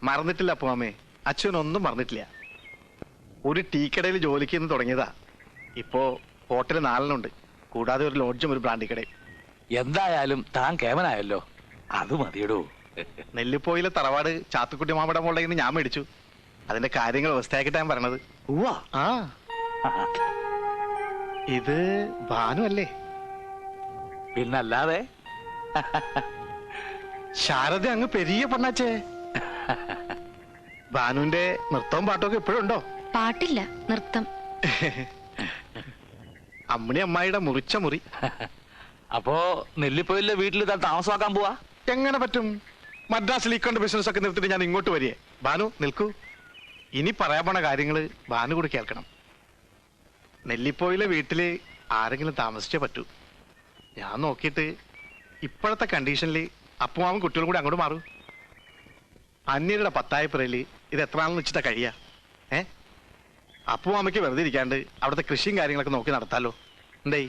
മറന്നിട്ടില്ല അപ്പുമാമേ, അച്ഛനൊന്നും മറന്നിട്ടില്ല. ഒരു ടീക്കടയിൽ ജോലിക്ക് നിന്ന് തുടങ്ങിയതാ. ഇപ്പോ ഹോട്ടൽ 4 കൂടാതെ ഒരു ലോഡ്ജും ഒരു ബ്രാൻഡി കടയും. എന്തായാലും താൻ കേവനായല്ലോ, അത് മതിയിടൂ. നെല്ലിപ്പോയിലെ തറവാട് ചാത്തുക്കുട്ടി മാമയുടെ മോളുടെ കയ്യിൽ നിന്ന് ഞാൻ മേടിച്ചു. അതിന്റെ കാര്യങ്ങൾ വ്യവസ്ഥയാക്കിട്ടാ ഞാൻ പറഞ്ഞത്. ആ ഇത് ഭാനു അല്ലേ? പിന്നല്ലാതെ. ശാരദ അങ്ങ് പെരിയ പെണ്ണാച്ചേ. ഭാനുവിന്റെ നൃത്തവും പാട്ടൊക്കെ ഇപ്പോഴും ഉണ്ടോ? പാട്ടില്ല, നൃത്തം. അമ്മണി അമ്മായിയുടെ മുറിച്ച മുറി. അപ്പോ നെല്ലിപ്പോയിലെ വീട്ടിൽ താൻ താമസമാക്കാൻ പോവാ? എങ്ങനെ പറ്റും? മദ്രാസിൽ ഇക്കൊണ്ട് ബിസിനസ് ഒക്കെ നിർത്തിട്ട് ഞാൻ ഇങ്ങോട്ട് വരികയെ. ഭാനു നിൽക്കൂ. ഇനി പറയാൻ പോണ കാര്യങ്ങള് ഭാനു കൂടി കേൾക്കണം. നെല്ലിപ്പോയിലെ വീട്ടില് ആരെങ്കിലും താമസിച്ചേ പറ്റൂ. ഞാൻ നോക്കിയിട്ട് ഇപ്പോഴത്തെ കണ്ടീഷനിൽ അപ്പുമാവും കുട്ടികളും കൂടി അങ്ങോട്ട് മാറൂ. അന്യരുടെ പത്തായപ്പുറയില് ഇത് എത്ര നാളെന്ന് വെച്ചിട്ടാ കഴിയാ? അപ്പുമാമയ്ക്ക് വെറുതെ ഇരിക്കാണ്ട് അവിടുത്തെ കൃഷിയും കാര്യങ്ങളൊക്കെ നോക്കി നടത്താലോ. എന്തേ?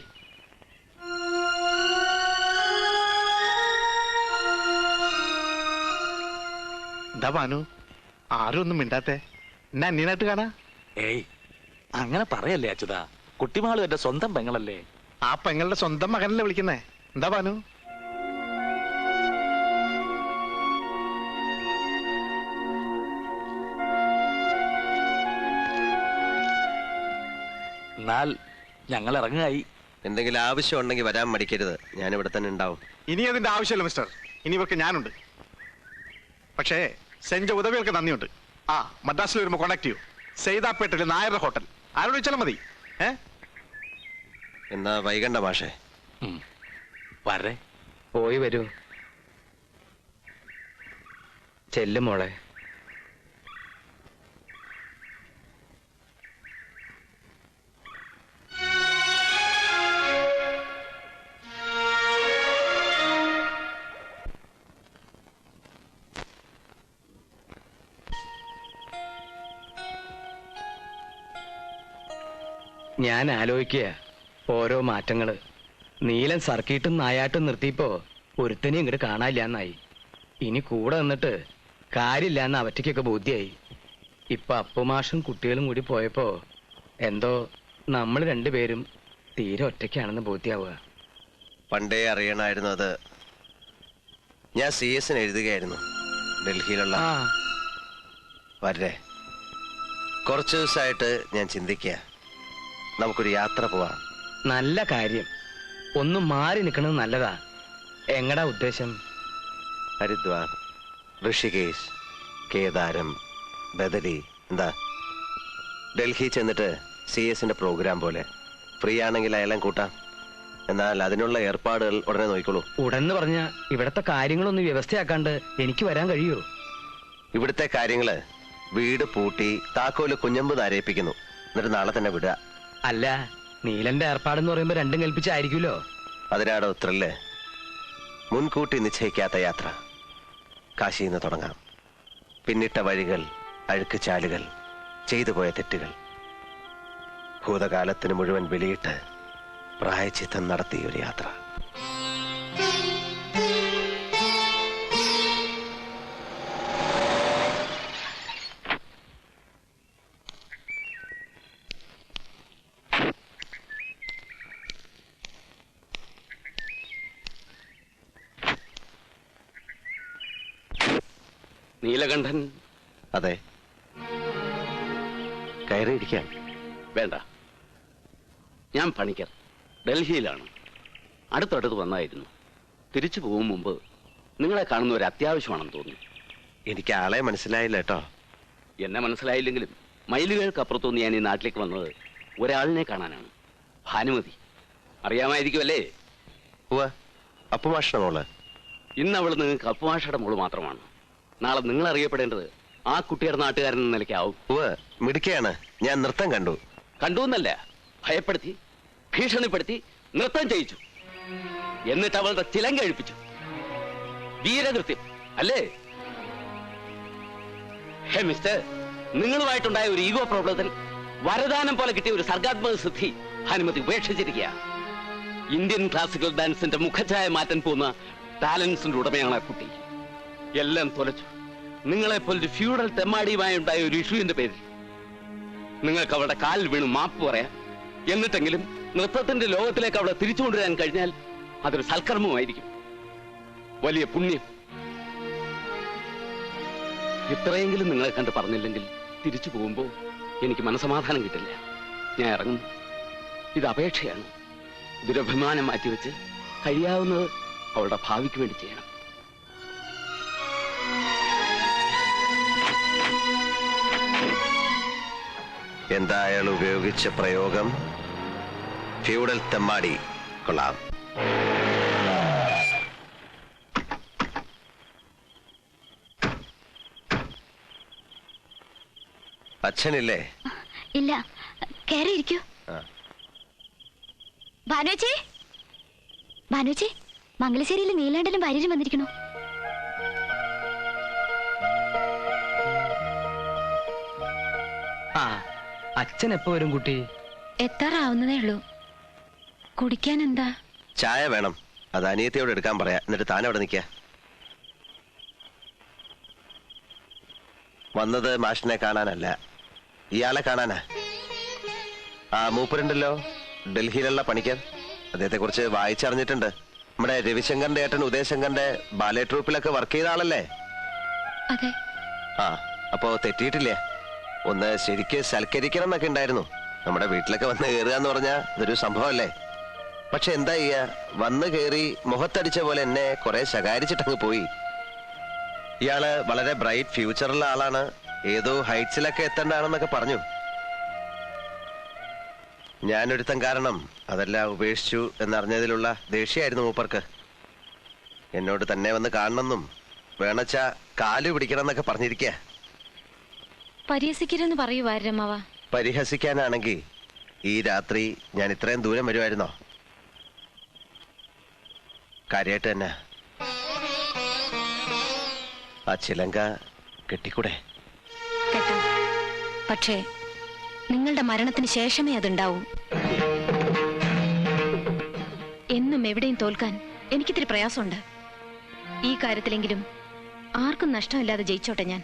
എന്താ ഭാനു ആരും ഒന്നും മിണ്ടാത്തെ? എന്നെ അന്യനായിട്ട് കാണാ? ഏയ് അങ്ങനെ പറയല്ലേ അച്യുതാ, കുട്ടിമാളും എന്റെ സ്വന്തം പെങ്ങളല്ലേ. ആ പെങ്ങളുടെ സ്വന്തം മകനല്ലേ വിളിക്കുന്നേ. എന്താ ഭാനു? എന്നാൽ ഞങ്ങൾ ഇറങ്ങായി. എന്തെങ്കിലും ആവശ്യം ഉണ്ടെങ്കിൽ വരാൻ മടിക്കരുത്, ഞാനിവിടെ തന്നെ ഉണ്ടാവും. ഇനി അതിന്റെ ആവശ്യമില്ല മിസ്റ്റർ. ഇനി ഇവർക്ക് ഞാനുണ്ട്. പക്ഷേ സെഞ്ച ഉദവികൾക്ക് നന്ദിയുണ്ട്. ആ മദ്രാസിൽ വരുമ്പോ കോണ്ടാക്ട് ചെയ്യൂ. സെയ്താപ്പേട്ടിലെ നായരുടെ ഹോട്ടൽ. ആരോട് ചോദിച്ചാലും മതി. എന്നാ വൈകണ്ട മാഷേ. വരേ. പോയി വരൂ. ചെല്ലും മോളെ. ഞാൻ ആലോചിക്കുക ഓരോ മാറ്റങ്ങള്. നീലൻ സർക്കിട്ടും നായാട്ടും നിർത്തിയപ്പോ ഒരുത്തനെ ഇങ്ങോട്ട് കാണാനില്ലാന്നായി. ഇനി കൂടെ നിന്നിട്ട് കാര്യമില്ലാന്ന് അവറ്റയ്ക്കൊക്കെ ബോധ്യായി. ഇപ്പൊ അപ്പുമാഷും കുട്ടികളും കൂടി പോയപ്പോ എന്തോ നമ്മൾ രണ്ടുപേരും തീരെ ഒറ്റയ്ക്കാണെന്ന് ബോധ്യാവുക. പണ്ടേ അറിയണമായിരുന്നു അത്. ഞാൻ CS എഴുതുകയായിരുന്നു ഡൽഹിയിലുള്ള. വരേ. കുറച്ചു ദിവസമായിട്ട് ഞാൻ ചിന്തിക്കുക, നമുക്കൊരു യാത്ര പോവാം. നല്ല കാര്യം. ഒന്ന് മാറി നിൽക്കണത് നല്ലതാ. എങ്ങടാ ഉദ്ദേശം? ഹരിദ്വാർ, ഋഷികേശ്, കേദാരം, ബദരി. എന്താ? ഡൽഹി ചെന്നിട്ട് CS പ്രോഗ്രാം പോലെ ഫ്രീ ആണെങ്കിൽ അയാളെ കൂട്ടാം. എന്നാൽ അതിനുള്ള ഏർപ്പാടുകൾ ഉടനെ നോക്കിക്കോളൂ. ഉടനെ പറഞ്ഞ ഇവിടത്തെ കാര്യങ്ങളൊന്നും വ്യവസ്ഥയാക്കാണ്ട് എനിക്ക് വരാൻ കഴിയുമോ? ഇവിടുത്തെ കാര്യങ്ങള് വീട് പൂട്ടി താക്കോല് കുഞ്ഞമ്പ് നരയിപ്പിക്കുന്നു. എന്നിട്ട് നാളെ തന്നെ വിടുക. അല്ല, നീലന്റെ ഏർപ്പാടെന്ന് പറയുമ്പോ രണ്ടും കൽപ്പിച്ചായിരിക്കുമല്ലോ. അതിനാടോ ത്രില്ല്. മുൻകൂട്ടി നിശ്ചയിക്കാത്ത യാത്ര. കാശിയിൽ നിന്ന് തുടങ്ങാം. പിന്നിട്ട വഴികൾ, അഴുക്ക് ചാലുകൾ, ചെയ്തു പോയ തെറ്റുകൾ, ഭൂതകാലത്തിന് മുഴുവൻ ബലിയിട്ട് പ്രായച്ചിത്തം നടത്തിയ ഒരു യാത്ര. നീലകണ്ഠൻ? അതെ. കയറിയിരിക്കാം. വേണ്ട, ഞാൻ പണിക്കർ, ഡൽഹിയിലാണ്. അടുത്തടുത്ത് വന്നായിരുന്നു. തിരിച്ചു പോകും മുമ്പ് നിങ്ങളെ കാണുന്ന ഒരു അത്യാവശ്യമാണെന്ന് തോന്നി. എനിക്ക് ആളെ മനസ്സിലായില്ല കേട്ടോ. എന്നെ മനസ്സിലായില്ലെങ്കിലും മൈലുകൾക്കപ്പുറത്തുനിന്ന് ഞാൻ ഈ നാട്ടിലേക്ക് വന്നത് ഒരാളിനെ കാണാനാണ്. ഭാനുമതി അറിയാമായിരിക്കുമല്ലേ? അപ്പുമാഷ മോള്. ഇന്ന് അവൾ നിങ്ങൾക്ക് അപ്പുമാഷയുടെ മോള് മാത്രമാണ്. നാളെ നിങ്ങൾ അറിയപ്പെടേണ്ടത് ആ കുട്ടിയുടെ നാട്ടുകാരൻ എന്ന നിലയ്ക്കാവും. മിടുക്കിയാണ്. ഞാൻ നൃത്തം കണ്ടു. കണ്ടുവെന്നല്ല, ഭയപ്പെടുത്തി, ഭീഷണിപ്പെടുത്തി നൃത്തം ചെയ്യിച്ചു. എന്നിട്ട് അവളുടെ ചിലങ്ക കഴിപ്പിച്ചു. വീരകൃത്യം അല്ലേ? ഹേ മിസ്റ്റർ, നിങ്ങളുമായിട്ടുണ്ടായ ഒരു ഈഗോ പ്രോബ്ലത്തിൽ വരദാനം പോലെ കിട്ടിയ ഒരു സർഗാത്മക സിദ്ധി ഭാനുമതി ഉപേക്ഷിച്ചിരിക്കുക. ഇന്ത്യൻ ക്ലാസിക്കൽ ഡാൻസിന്റെ മുഖഛായ മാറ്റാൻ പോകുന്ന ടാലൻസിന്റെ ഉടമയാണ് ആ കുട്ടി. എല്ലാം തൊലച്ചു. നിങ്ങളെപ്പോലൊരു ഫ്യൂഡൽ തെമ്മാടിയുമായി ഉണ്ടായ ഒരു ഇഷ്യൂവിന്റെ പേരിൽ നിങ്ങൾക്ക് അവളുടെ കാലിൽ വീണ് മാപ്പ് പറയാം. എന്നിട്ടെങ്കിലും നൃത്തത്തിന്റെ ലോകത്തിലേക്ക് അവളെ തിരിച്ചു കൊണ്ടുവരാൻ കഴിഞ്ഞാൽ അതൊരു സൽക്കർമ്മമായിരിക്കും, വലിയ പുണ്യം. ഇത്രയെങ്കിലും നിങ്ങളെ കണ്ട് പറഞ്ഞില്ലെങ്കിൽ തിരിച്ചു പോകുമ്പോൾ എനിക്ക് മനസമാധാനം കിട്ടില്ല. ഞാൻ ഇറങ്ങും. ഇത് അപേക്ഷയാണ്. ദുരഭിമാനം മാറ്റിവെച്ച് കഴിയാവുന്നത് അവളുടെ ഭാവിക്ക് വേണ്ടി ചെയ്യണം. എന്താ അയാൾ ഉപയോഗിച്ച പ്രയോഗം? ഫ്യൂഡൽ തെമ്മാടി. കൊള്ളാം. അച്ഛനില്ലേ? ഇല്ല, കയറിയിരിക്കൂ. ഭാനുച്ചി, ഭാനുച്ചി, മംഗലശ്ശേരിയിൽ നീലാണ്ടലും ഭാര്യരും വന്നിരിക്കണു. ആ, അച്ഛൻ എപ്പോ വരും കുട്ടി? എത്താറാവുന്നതേ ഉള്ളൂ. കുടിക്കാൻ എന്താ? ചായ വേണം. അത് അനിയത്തിയോട് എടുക്കാൻ പറയാ. എന്നിട്ട് താൻ അവിടെ നിൽക്ക. വന്നത് മാഷിനെ കാണാനല്ല, ഇയാളെ കാണാനാ. ആ മൂപ്പരുണ്ടല്ലോ, ഡൽഹിയിലുള്ള പണിക്കർ. അദ്ദേഹത്തെ കുറിച്ച് വായിച്ചറിഞ്ഞിട്ടുണ്ട്. നമ്മുടെ രവിശങ്കറിന്റെ ഏട്ടൻ ഉദയശങ്കറിന്റെ ബാലെ ട്രൂപ്പിലൊക്കെ വർക്ക് ചെയ്ത ആളല്ലേ? അതെ. ആ, അപ്പോ തെറ്റിയിട്ടില്ലേ? ഒന്ന് ശരിക്ക് സൽക്കരിക്കണം എന്നൊക്കെ ഉണ്ടായിരുന്നു. നമ്മുടെ വീട്ടിലൊക്കെ വന്ന് കയറുക എന്ന് പറഞ്ഞാൽ ഇതൊരു സംഭവമല്ലേ? പക്ഷെ എന്താ ചെയ്യാ, വന്ന് കയറി മുഖത്തടിച്ച പോലെ എന്നെ കുറെ ശകാരിച്ചിട്ടങ്ങ് പോയി. ഇയാള് വളരെ ബ്രൈറ്റ് ഫ്യൂച്ചറുള്ള ആളാണ്, ഏതോ ഹൈറ്റ്സിലൊക്കെ എത്തേണ്ടതാണെന്നൊക്കെ പറഞ്ഞു. ഞാനൊരുത്തം കാരണം അതെല്ലാം ഉപേക്ഷിച്ചു എന്നറിഞ്ഞതിലുള്ള ദേഷ്യമായിരുന്നു മൂപ്പർക്ക്. എന്നോട് തന്നെ വന്ന് കാണണമെന്നും വേണച്ച കാല് പിടിക്കണം എന്നൊക്കെ പറഞ്ഞിരിക്കുക. പരിഹസിക്കരുതെന്ന് പറയൂ വാരമ്മവ. പരിഹസിക്കാനാണെങ്കിൽ ഈ രാത്രി ഞാൻ ഇത്രയും ദൂരം വരുമായിരുന്നോ? കാര്യമായിട്ട് തന്നെ. ആ ചിലങ്ക കെട്ടിക്കൂടെ? കേട്ടോ, പക്ഷേ നിങ്ങളുടെ മരണത്തിന് ശേഷമേ അതുണ്ടാവൂ. എന്നും എവിടെയും തോൽക്കാൻ എനിക്കിത്തിരി പ്രയാസമുണ്ട്. ഈ കാര്യത്തിലെങ്കിലും ആർക്കും നഷ്ടമില്ലാതെ ജയിച്ചോട്ടെ ഞാൻ.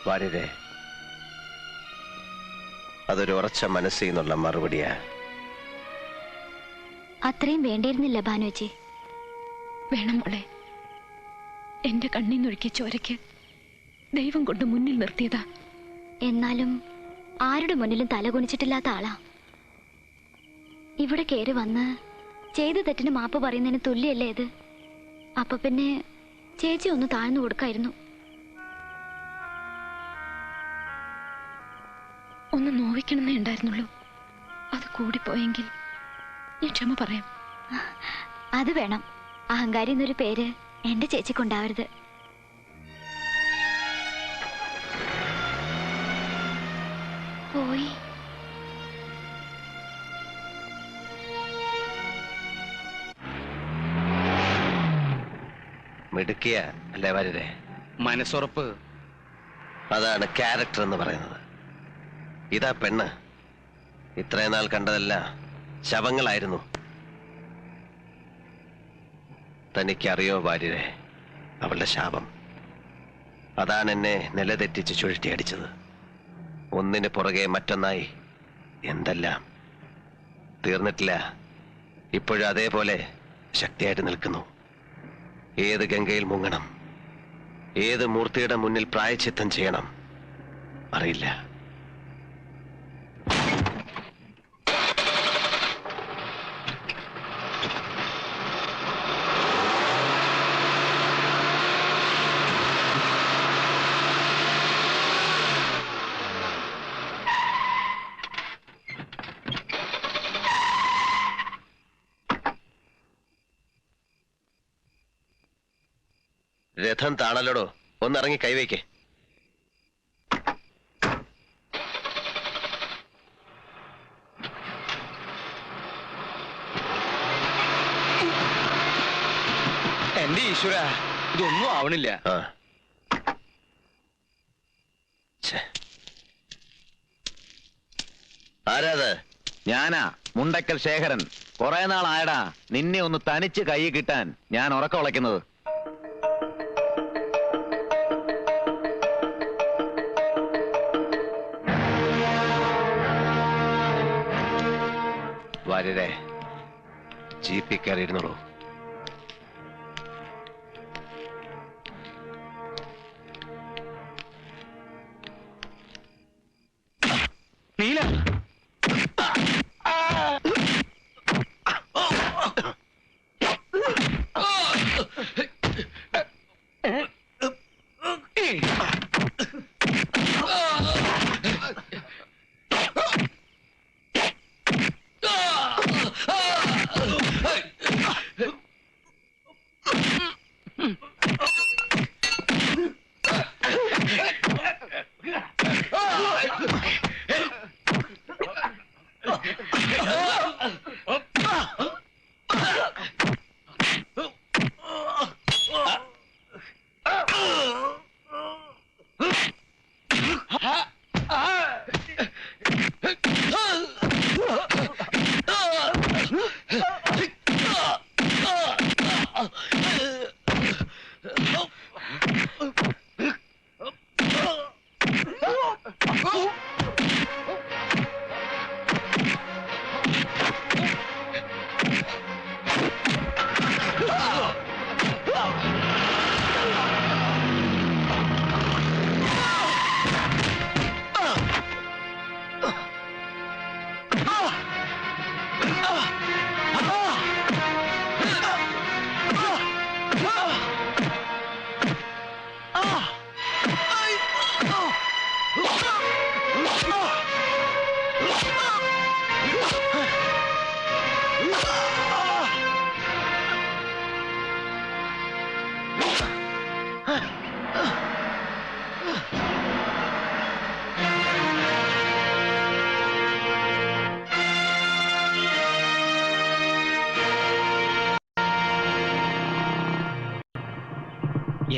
വാര്യരെ, അതൊരു ഉറച്ച മനസ്സിൽ നിന്നുള്ള മറുപടിയാ. അത്രയും വേണ്ടിയിരുന്നില്ല ഭാനുവച്ചി. വേണം മോളെ. എന്റെ കണ്ണീന്നൊഴുക്കിയ ചോരയ്ക്ക് ദൈവം കൊണ്ട് മുന്നിൽ നിർത്തിയതാ. എന്നാലും ആരുടെ മുന്നിലും തലകുനിച്ചിട്ടില്ലാത്ത ആളാ. ഇവിടെ കയറി വന്ന് ചെയ്ത തെറ്റിന് മാപ്പ് പറയുന്നതിന് തുല്യല്ലേ ഇത്? അപ്പൊ പിന്നെ ചേച്ചി ഒന്ന് താഴ്ന്നു കൊടുക്കായിരുന്നു. ഒന്ന് നോവിക്കണമെന്നേ ഉണ്ടായിരുന്നുള്ളൂ. അത് കൂടിപ്പോയെങ്കിൽ ഞാൻ ക്ഷമ പറയാം. അത് വേണം. അഹങ്കാരി എന്നൊരു പേര് എന്റെ ചേച്ചിക്കുണ്ടാവരുത്. പോയി. മിടുക്കിയ അല്ലേ വാര്യരെ? മനസ്സുറപ്പ്. അതാണ് ക്യാരക്ടർ എന്ന് പറയുന്നത്. ഇതാ പെണ്ണ്. ഇത്രയും നാൾ കണ്ടതല്ല ശവങ്ങളായിരുന്നു. തനിക്കറിയോ വാര്യരെ, അവളുടെ ശാപം അതാണ് എന്നെ നിലതെറ്റിച്ച് ചുഴറ്റിയടിച്ചത്. ഒന്നിന് പുറകെ മറ്റൊന്നായി എന്തെല്ലാം. തീർന്നിട്ടില്ല, ഇപ്പോഴും അതേപോലെ ശക്തിയായിട്ട് നിൽക്കുന്നു. ഏത് ഗംഗയിൽ മുങ്ങണം, ഏത് മൂർത്തിയുടെ മുന്നിൽ പ്രായശ്ചിത്തം ചെയ്യണം അറിയില്ല. രഥം താണല്ലോടോ, ഒന്നിറങ്ങി കൈവയ്ക്ക്. എന്റെ ഈശ്വര, ഇതൊന്നും ആവണില്ല. ആ, ഛെ. ആരാത്? ഞാനാ മുണ്ടക്കൽ ശേഖരൻ. കുറെ നാളായടാ നിന്നെ ഒന്ന് തനിച്ച് കൈ കിട്ടാൻ ഞാൻ ഉറക്കം ഉളയ്ക്കുന്നത്. വരരെ ജീപ്പിൽ കയറിയിരുന്നുള്ളൂ. നീല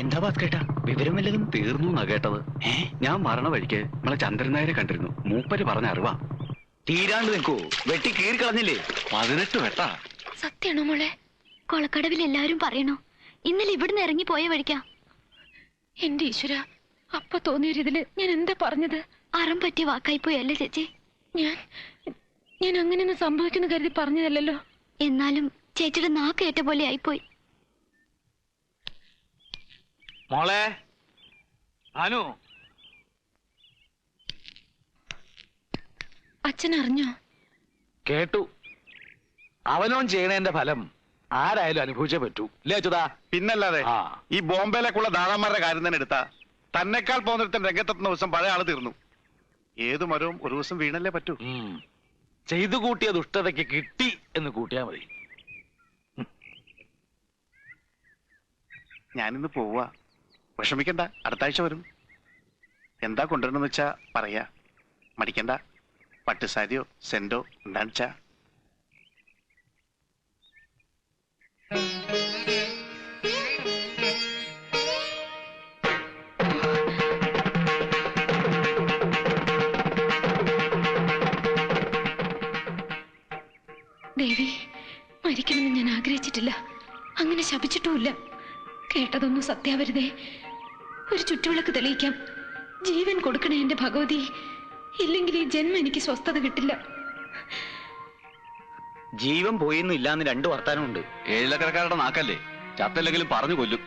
എന്താ ഭാസ്കരേട്ടാ, വിവരം വല്ലതും? തീർന്നു എന്നാ കേട്ടത്. ഞാൻ മരണ വഴിക്ക് നമ്മളെ ചന്ദ്രൻ നായരെ കണ്ടിരുന്നു. മൂപ്പര് പറഞ്ഞ അറിവാ. തീരാണ്ട് നിൽക്കൂ, വെട്ടി കീറി കളഞ്ഞില്ലേ? 18 വെട്ടാ. സത്യാണോ മോളെ? കൊളക്കടവിൽ എല്ലാവരും പറയണോ ഇന്നലെ ഇവിടുന്ന് ഇറങ്ങി പോയ വഴിക്കാ. എന്റെ ഈശ്വര, അപ്പൊ തോന്നിയൊരിതില് ഞാൻ എന്താ പറഞ്ഞത്? അറം പറ്റിയ വാക്കായി പോയി അല്ലേ ചേച്ചി? ഞാൻ അങ്ങനെയൊന്നും സംഭവിക്കുന്നു കരുതി പറഞ്ഞതല്ലോ. എന്നാലും ചേച്ചിയുടെ നാക്കേറ്റ പോലെ ആയിപ്പോയി. മോളെ അനു, അച്ഛൻ അറിഞ്ഞോ? കേട്ടു. അവനോൻ ചെയ്യണേന്റെ ഫലം ആരായാലും അനുഭവിച്ചേ പറ്റൂ. ഇല്ലേ അച്യുതാ? പിന്നല്ലാതെ ആ. ഈ ബോംബെയിലേക്കുള്ള ദാതാന്മാരുടെ കാര്യം തന്നെ എടുത്താ തന്നെക്കാൾ പോകുന്നിടത്തൻ രംഗത്തെത്തുന്ന ദിവസം പഴയ ആള് തീർന്നു. ഏതു മരവും ഒരു ദിവസം വീണല്ലേ പറ്റൂ. ചെയ്തു കൂട്ടിയ ദുഷ്ടതയ്ക്ക് കിട്ടി എന്ന് കൂട്ടിയാ മതി. ഞാനിന്ന് പോവാ. വിഷമിക്കണ്ട, അടുത്ത ആഴ്ച വരും. എന്താ കൊണ്ടുവരണമെന്ന് വെച്ചാ പറയാ. മടിക്കണ്ട. പട്ടുസാരിയോ സെന്റോ എന്താണെന്ന് വെച്ചാ. ദേവി, മരിക്കണമെന്ന് ഞാൻ ആഗ്രഹിച്ചിട്ടില്ല, അങ്ങനെ ശപിച്ചിട്ടുമില്ല. കേട്ടതൊന്നും സത്യാവരുതേ. ഒരു ചുറ്റുവിളക്ക് തെളിയിക്കാം. ജീവൻ കൊടുക്കണേ എന്റെ ഭഗവതി, ഇല്ലെങ്കിൽ ഈ ജന്മം എനിക്ക് സ്വസ്ഥത കിട്ടില്ല. ജീവൻ പോയിന്നും ഇല്ലാന്ന് 2 വർത്താനമുണ്ട്. ഏഴിലക്കരക്കാരുടെ നാക്കല്ലേ, ചത്തല്ലെങ്കിലും പറഞ്ഞു കൊല്ലും.